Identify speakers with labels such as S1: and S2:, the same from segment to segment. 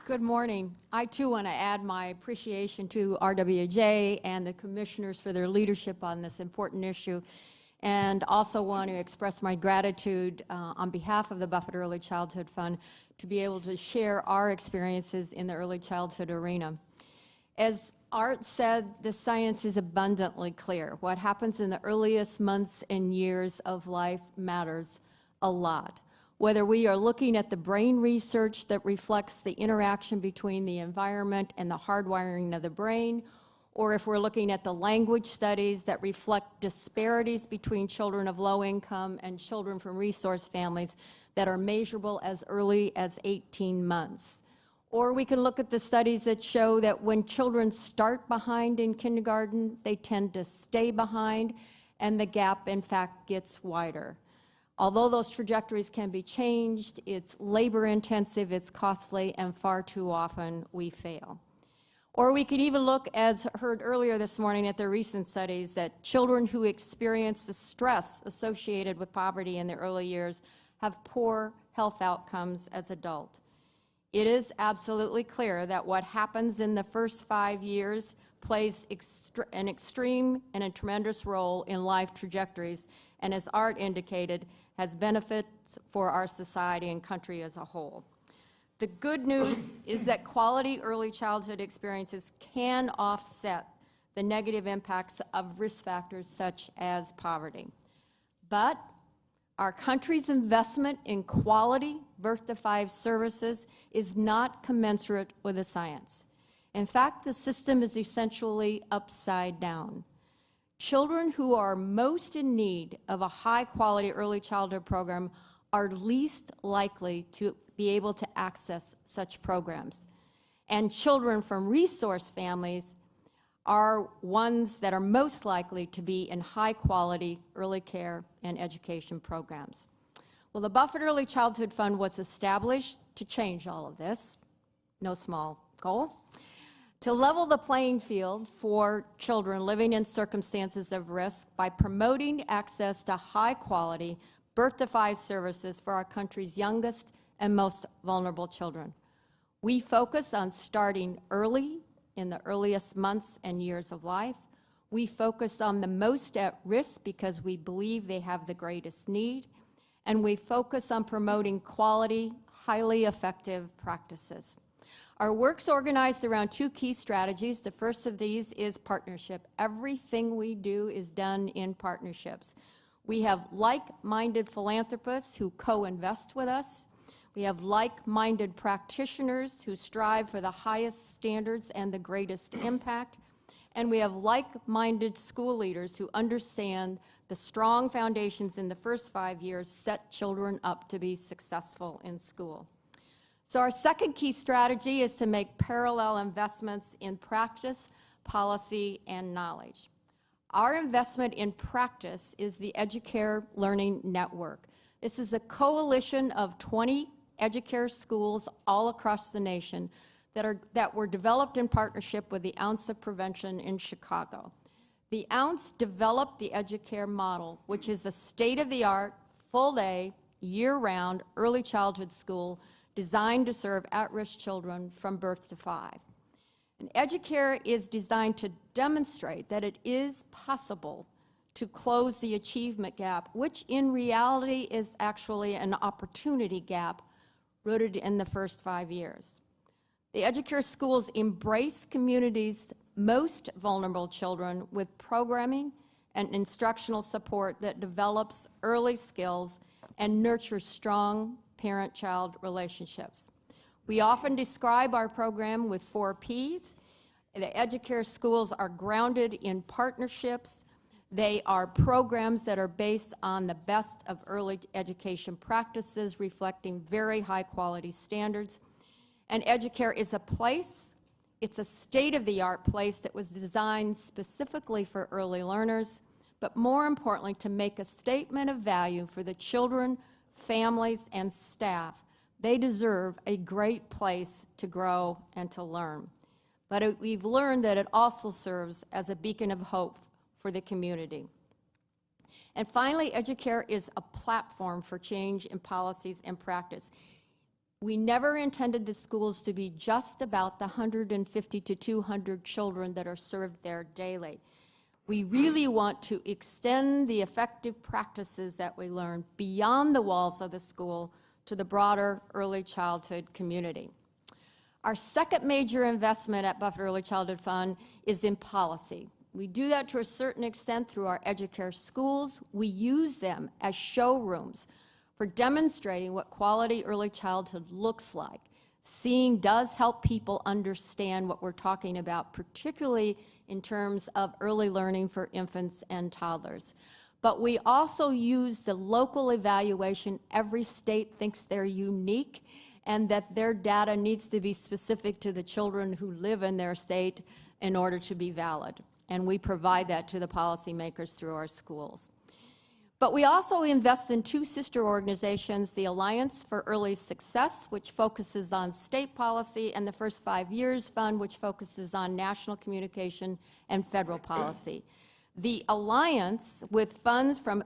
S1: Good morning. I too want to add my appreciation to RWJ and the commissioners for their leadership on this important issue, and also want to express my gratitude on behalf of the Buffett Early Childhood Fund to be able to share our experiences in the early childhood arena. As Art said, the science is abundantly clear. What happens in the earliest months and years of life matters a lot. Whether we are looking at the brain research that reflects the interaction between the environment and the hardwiring of the brain, or if we're looking at the language studies that reflect disparities between children of low income and children from resource families that are measurable as early as 18 months. Or we can look at the studies that show that when children start behind in kindergarten, they tend to stay behind, and the gap, in fact, gets wider. Although those trajectories can be changed, it's labor-intensive, it's costly, and far too often we fail. Or we could even look, as heard earlier this morning at the recent studies, that children who experience the stress associated with poverty in the early years have poor health outcomes as adults. It is absolutely clear that what happens in the first 5 years plays an extreme and a tremendous role in life trajectories, and as Art indicated, has benefits for our society and country as a whole. The good news is that quality early childhood experiences can offset the negative impacts of risk factors such as poverty. But our country's investment in quality birth to 5 services is not commensurate with the science. In fact, the system is essentially upside down. Children who are most in need of a high-quality early childhood program are least likely to be able to access such programs. And children from resource families are ones that are most likely to be in high-quality early care and education programs. Well, the Buffett Early Childhood Fund was established to change all of this, no small goal, to level the playing field for children living in circumstances of risk by promoting access to high-quality birth to 5 services for our country's youngest and most vulnerable children. We focus on starting early in the earliest months and years of life. We focus on the most at risk because we believe they have the greatest need. And we focus on promoting quality, highly effective practices. Our work's organized around 2 key strategies. The first of these is partnership. Everything we do is done in partnerships. We have like-minded philanthropists who co-invest with us. We have like-minded practitioners who strive for the highest standards and the greatest impact. And we have like-minded school leaders who understand the strong foundations in the first 5 years set children up to be successful in school. So our second key strategy is to make parallel investments in practice, policy, and knowledge. Our investment in practice is the EduCare Learning Network. This is a coalition of 20 EduCare schools all across the nation that were developed in partnership with the Ounce of Prevention in Chicago. The Ounce developed the EduCare model, which is a state-of-the-art, full-day, year-round early childhood school designed to serve at-risk children from birth to 5. And EduCare is designed to demonstrate that it is possible to close the achievement gap, which in reality is actually an opportunity gap rooted in the first 5 years. The EduCare schools embrace communities' most vulnerable children with programming and instructional support that develops early skills and nurtures strong parent-child relationships. We often describe our program with 4 Ps. The EduCare schools are grounded in partnerships. They are programs that are based on the best of early education practices, reflecting very high-quality standards. And EduCare is a place, it's a state-of-the-art place that was designed specifically for early learners, but more importantly, to make a statement of value for the children, families, and staff. They deserve a great place to grow and to learn. But we've learned that it also serves as a beacon of hope for the community. And finally, EduCare is a platform for change in policies and practice. We never intended the schools to be just about the 150 to 200 children that are served there daily. We really want to extend the effective practices that we learn beyond the walls of the school to the broader early childhood community. Our second major investment at Buffett Early Childhood Fund is in policy. We do that to a certain extent through our EduCare schools. We use them as showrooms for demonstrating what quality early childhood looks like. Seeing does help people understand what we're talking about, particularly in terms of early learning for infants and toddlers. But we also use the local evaluation. Every state thinks they're unique and that their data needs to be specific to the children who live in their state in order to be valid. And we provide that to the policymakers through our schools. But we also invest in two sister organizations, the Alliance for Early Success, which focuses on state policy, and the First 5 Years Fund, which focuses on national communication and federal policy. The Alliance, with funds from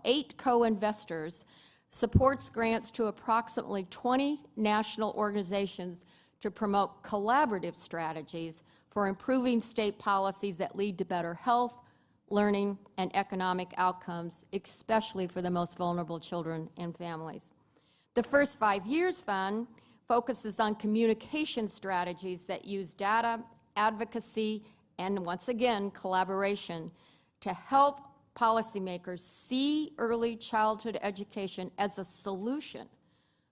S1: 8 co-investors, supports grants to approximately 20 national organizations to promote collaborative strategies for improving state policies that lead to better health, learning, and economic outcomes, especially for the most vulnerable children and families. The First 5 Years Fund focuses on communication strategies that use data, advocacy, and once again, collaboration to help policymakers see early childhood education as a solution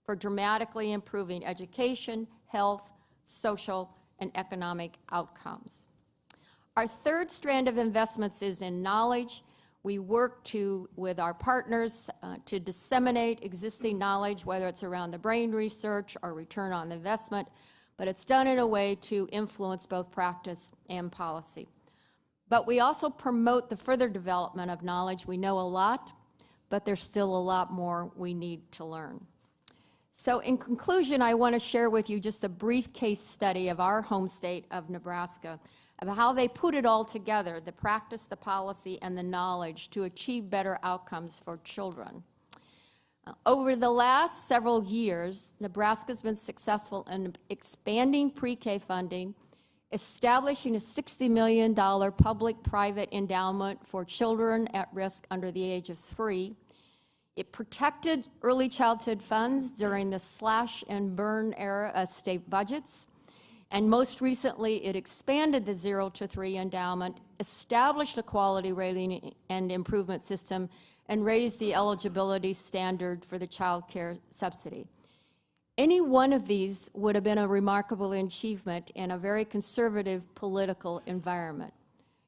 S1: for dramatically improving education, health, social, and economic outcomes. Our third strand of investments is in knowledge. We work with our partners to disseminate existing knowledge, whether it's around the brain research or return on investment, but it's done in a way to influence both practice and policy. But we also promote the further development of knowledge. We know a lot, but there's still a lot more we need to learn. So in conclusion, I want to share with you just a brief case study of our home state of Nebraska, of how they put it all together, the practice, the policy, and the knowledge to achieve better outcomes for children. Over the last several years, Nebraska's been successful in expanding pre-K funding, establishing a $60 million public-private endowment for children at risk under the age of 3. It protected early childhood funds during the slash and burn era of state budgets. And most recently, it expanded the 0 to 3 endowment, established a quality rating and improvement system, and raised the eligibility standard for the child care subsidy. Any one of these would have been a remarkable achievement in a very conservative political environment.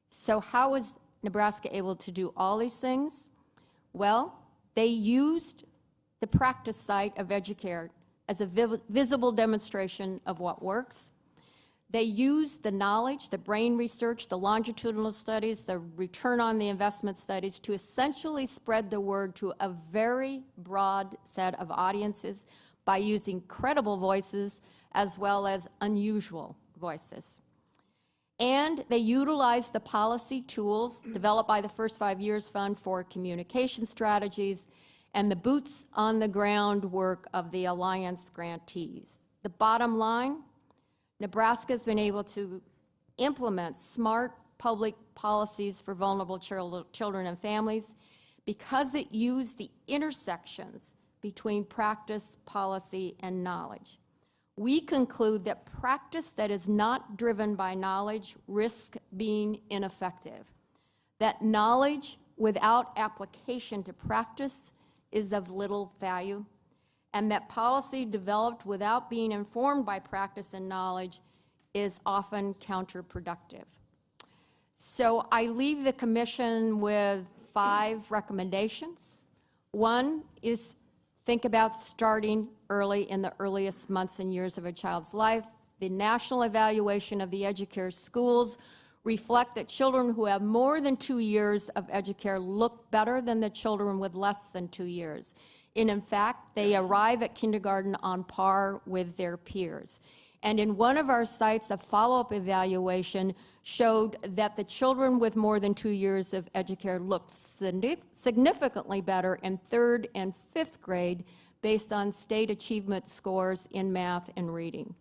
S1: So how was Nebraska able to do all these things? Well, they used the practice site of EduCare as a visible demonstration of what works. They used the knowledge, the brain research, the longitudinal studies, the return on the investment studies to essentially spread the word to a very broad set of audiences by using credible voices as well as unusual voices. And they utilized the policy tools developed by the First 5 Years Fund for communication strategies and the boots on the ground work of the Alliance grantees. The bottom line, Nebraska has been able to implement smart public policies for vulnerable children and families because it used the intersections between practice, policy, and knowledge. We conclude that practice that is not driven by knowledge risks being ineffective, that knowledge without application to practice is of little value, and that policy developed without being informed by practice and knowledge is often counterproductive. So I leave the commission with 5 recommendations. One is think about starting early in the earliest months and years of a child's life. The national evaluation of the EduCare schools reflect that children who have more than 2 years of EduCare look better than the children with less than 2 years. And in fact, they arrive at kindergarten on par with their peers. And in one of our sites, a follow-up evaluation showed that the children with more than 2 years of EduCare looked significantly better in 3rd and 5th grade based on state achievement scores in math and reading.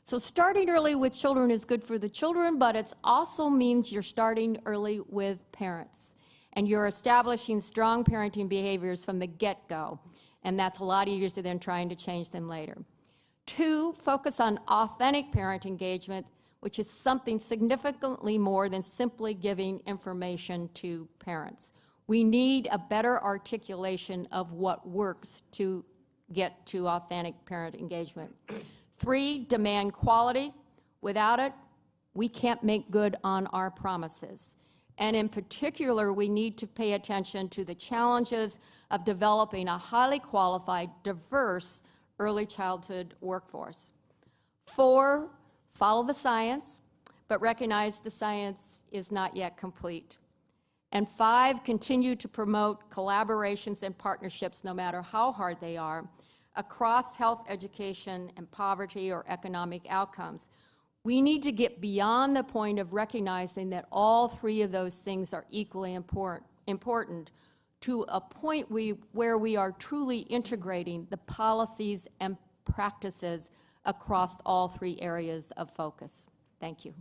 S1: So starting early with children is good for the children, but it also means you're starting early with parents, and you're establishing strong parenting behaviors from the get-go, and that's a lot easier than trying to change them later. 2, focus on authentic parent engagement, which is something significantly more than simply giving information to parents. We need a better articulation of what works to get to authentic parent engagement. 3, demand quality. Without it, we can't make good on our promises. And in particular, we need to pay attention to the challenges of developing a highly qualified, diverse early childhood workforce. 4, follow the science, but recognize the science is not yet complete. And 5, continue to promote collaborations and partnerships, no matter how hard they are, across health, education, and poverty or economic outcomes. We need to get beyond the point of recognizing that all 3 of those things are equally important to a point where we are truly integrating the policies and practices across all 3 areas of focus. Thank you.